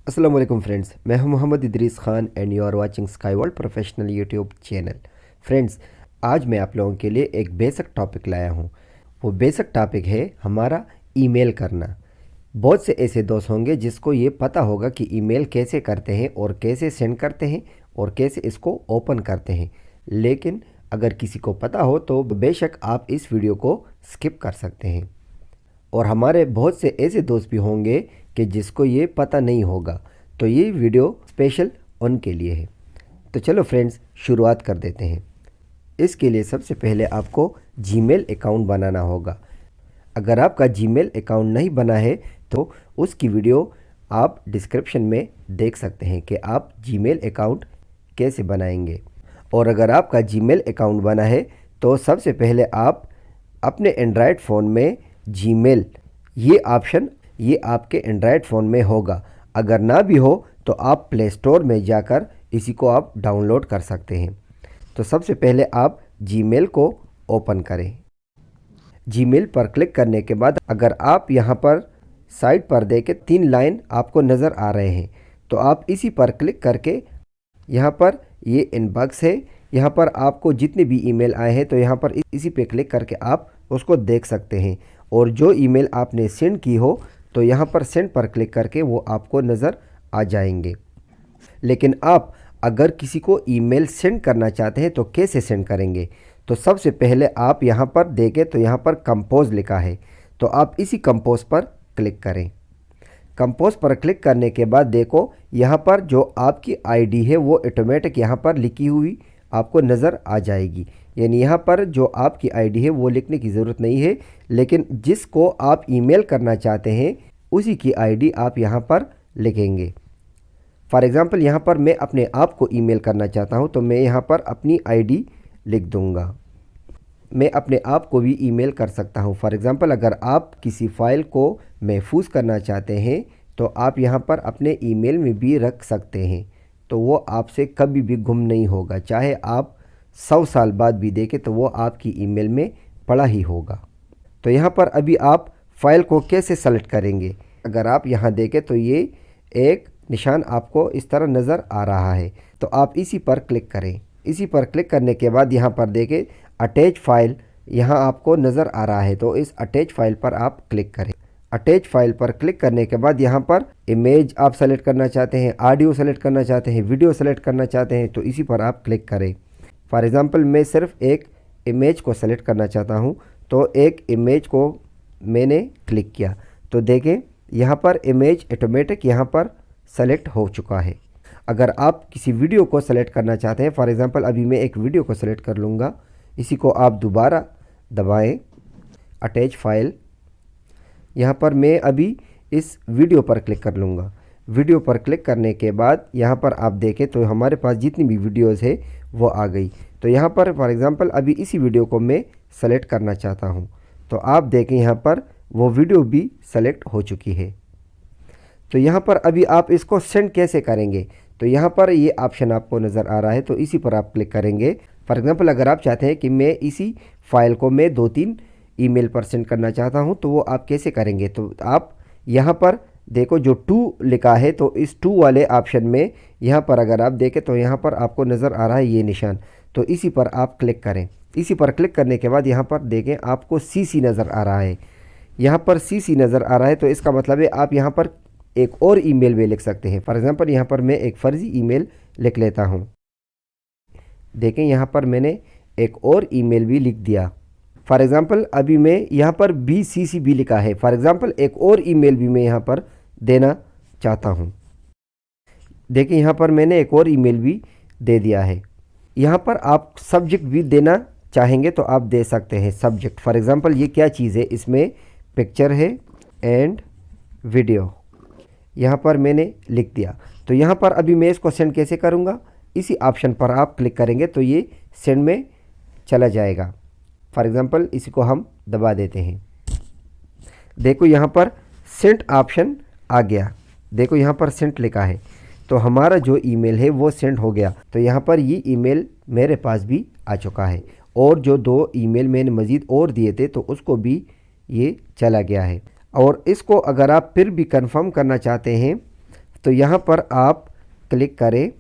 अस्सलाम वालेकुम फ्रेंड्स, मैं हूं Mohammad Idris Khan and you are watching Sky World professional YouTube channel. Friends, आज मैं आप लोगों के लिए एक बेसिक टॉपिक लाया हूं। वो बेसिक टॉपिक है हमारा ईमेल करना। बहुत से ऐसे दोस्त होंगे जिसको ये पता होगा कि ईमेल कैसे करते हैं और कैसे सेंड करते हैं और कैसे इसको ओपन करते हैं, लेकिन अगर किसी को पता हो तो बेशक आप इस वीडियो को स्किप कर सकते हैं। और हमारे बहुत से ऐसे दोस्त भी होंगे कि जिसको ये पता नहीं होगा, तो ये वीडियो स्पेशल उनके लिए है। तो चलो फ्रेंड्स, शुरुआत कर देते हैं। इसके लिए सबसे पहले आपको जीमेल अकाउंट बनाना होगा। अगर आपका जीमेल अकाउंट नहीं बना है तो उसकी वीडियो आप डिस्क्रिप्शन में देख सकते हैं कि आप जीमेल अकाउंट कैसे बनाएंगे। और अगर आपका जीमेल अकाउंट बना है तो सबसे पहले आप अपने एंड्रॉयड फ़ोन में जीमेल ये ऑप्शन ये आपके एंड्रॉयड फ़ोन में होगा। अगर ना भी हो तो आप प्ले स्टोर में जाकर इसी को आप डाउनलोड कर सकते हैं। तो सबसे पहले आप जीमेल को ओपन करें। जीमेल पर क्लिक करने के बाद अगर आप यहाँ पर साइड पर देखें 3 लाइन आपको नज़र आ रहे हैं, तो आप इसी पर क्लिक करके यहाँ पर ये इनबॉक्स है, यहाँ पर आपको जितने भी ईमेल आए हैं तो यहाँ पर इसी पे क्लिक करके आप उसको देख सकते हैं। और जो ईमेल आपने सेंड की हो तो यहाँ पर सेंड पर क्लिक करके वो आपको नज़र आ जाएंगे। लेकिन आप अगर किसी को ईमेल सेंड करना चाहते हैं तो कैसे सेंड करेंगे? तो सबसे पहले आप यहाँ पर देखें तो यहाँ पर कंपोज लिखा है, तो आप इसी कंपोज पर क्लिक करें। कंपोज पर क्लिक करने के बाद देखो यहाँ पर जो आपकी आईडी है वो ऑटोमेटिक यहाँ पर लिखी हुई आपको नज़र आ जाएगी। यानी यहाँ पर जो आपकी आईडी है वो लिखने की ज़रूरत नहीं है, लेकिन जिसको आप ईमेल करना चाहते हैं उसी की आईडी आप यहाँ पर लिखेंगे। फॉर एग्ज़ाम्पल यहाँ पर मैं अपने आप को ईमेल करना चाहता हूँ तो मैं यहाँ पर अपनी आईडी लिख दूँगा। मैं अपने आप को भी ईमेल कर सकता हूँ। फॉर एग्ज़ाम्पल अगर आप किसी फ़ाइल को महफूज करना चाहते हैं तो आप यहाँ पर अपने ईमेल में भी रख सकते हैं, तो वो आपसे कभी भी गुम नहीं होगा। चाहे आप 100 साल बाद भी देखें तो वो आपकी ईमेल में पड़ा ही होगा। तो यहाँ पर अभी आप फ़ाइल को कैसे सेलेक्ट करेंगे? अगर आप यहाँ देखें तो ये एक निशान आपको इस तरह नज़र आ रहा है, तो आप इसी पर क्लिक करें। इसी पर क्लिक करने के बाद यहाँ पर देखें अटैच फ़ाइल यहाँ आपको नज़र आ रहा है, तो इस अटैच फ़ाइल पर आप क्लिक करें। अटैच फ़ाइल पर क्लिक करने के बाद यहाँ पर इमेज आप सेलेक्ट करना चाहते हैं, ऑडियो सेलेक्ट करना चाहते हैं, वीडियो सेलेक्ट करना चाहते हैं, तो इसी पर आप क्लिक करें। फॉर एग्ज़ाम्पल मैं सिर्फ एक इमेज को सेलेक्ट करना चाहता हूँ, तो एक इमेज को मैंने क्लिक किया तो देखें यहाँ पर इमेज ऑटोमेटिक यहाँ पर सेलेक्ट हो चुका है। अगर आप किसी वीडियो को सेलेक्ट करना चाहते हैं, फॉर एग्ज़ाम्पल अभी मैं एक वीडियो को सेलेक्ट कर लूँगा, इसी को आप दोबारा दबाएं, अटैच फाइल। यहाँ पर मैं अभी इस वीडियो पर क्लिक कर लूँगा। वीडियो पर क्लिक करने के बाद यहाँ पर आप देखें तो हमारे पास जितनी भी वीडियोज़ है वो आ गई। तो यहाँ पर फॉर एग्ज़ाम्पल अभी इसी वीडियो को मैं सेलेक्ट करना चाहता हूँ, तो आप देखें यहाँ पर वो वीडियो भी सेलेक्ट हो चुकी है। तो यहाँ पर अभी आप इसको सेंड कैसे करेंगे? तो यहाँ पर ये ऑप्शन आपको नज़र आ रहा है, तो इसी पर आप क्लिक करेंगे। फॉर एग्ज़ाम्पल अगर आप चाहते हैं कि मैं इसी फाइल को मैं 2-3 ईमेल पर सेंड करना चाहता हूँ, तो वो आप कैसे करेंगे? तो आप यहाँ पर देखो जो 2 लिखा है, तो इस 2 वाले ऑप्शन में यहाँ पर अगर आप देखें तो यहाँ पर आपको नज़र आ रहा है ये निशान, तो इसी पर आप क्लिक करें। इसी पर क्लिक करने के बाद यहाँ पर देखें आपको CC नज़र आ रहा है। यहाँ पर CC नज़र आ रहा है, तो इसका मतलब है आप यहाँ पर एक और ईमेल भी लिख सकते हैं। फॉर एग्ज़ाम्पल यहाँ पर मैं एक फ़र्ज़ी ईमेल लिख लेता हूँ। देखें यहाँ पर मैंने एक और ईमेल भी लिख दिया। फॉर एग्ज़ाम्पल अभी मैं यहाँ पर BCC भी लिखा है। फॉर एग्ज़ाम्पल एक और ईमेल भी मैं यहाँ पर देना चाहता हूँ। देखिए यहाँ पर मैंने एक और ईमेल भी दे दिया है। यहाँ पर आप सब्जेक्ट भी देना चाहेंगे तो आप दे सकते हैं सब्जेक्ट। फॉर एग्ज़ाम्पल ये क्या चीज़ है, इसमें पिक्चर है एंड वीडियो, यहाँ पर मैंने लिख दिया। तो यहाँ पर अभी मैं इसको सेंड कैसे करूँगा? इसी ऑप्शन पर आप क्लिक करेंगे तो ये सेंड में चला जाएगा। फॉर एग्ज़ाम्पल इसी को हम दबा देते हैं। देखो यहाँ पर सेंड ऑप्शन आ गया। देखो यहाँ पर सेंड लिखा है, तो हमारा जो ईमेल है वो सेंड हो गया। तो यहाँ पर ये ईमेल मेरे पास भी आ चुका है, और जो 2 ईमेल मैंने मज़ीद और दिए थे तो उसको भी ये चला गया है। और इसको अगर आप फिर भी कंफर्म करना चाहते हैं तो यहाँ पर आप क्लिक करें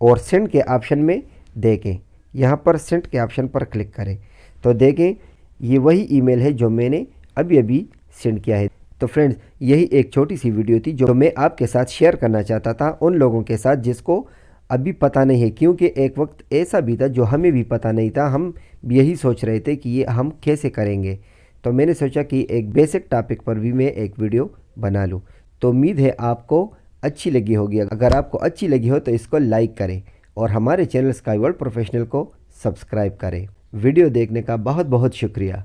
और सेंड के ऑप्शन में देखें, यहाँ पर सेंड के ऑप्शन पर क्लिक करें तो देखें ये वही ईमेल है जो मैंने अभी अभी सेंड किया है। तो फ्रेंड्स, यही एक छोटी सी वीडियो थी जो मैं आपके साथ शेयर करना चाहता था उन लोगों के साथ जिसको अभी पता नहीं है, क्योंकि एक वक्त ऐसा भी था जो हमें भी पता नहीं था, हम यही सोच रहे थे कि ये हम कैसे करेंगे। तो मैंने सोचा कि एक बेसिक टॉपिक पर भी मैं एक वीडियो बना लूँ। तो उम्मीद है आपको अच्छी लगी होगी। अगर आपको अच्छी लगी हो तो इसको लाइक करें और हमारे चैनल स्काई वर्ल्ड प्रोफेशनल को सब्सक्राइब करें। वीडियो देखने का बहुत बहुत शुक्रिया।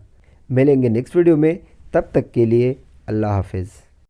मिलेंगे नेक्स्ट वीडियो में, तब तक के लिए अल्लाह हाफिज़।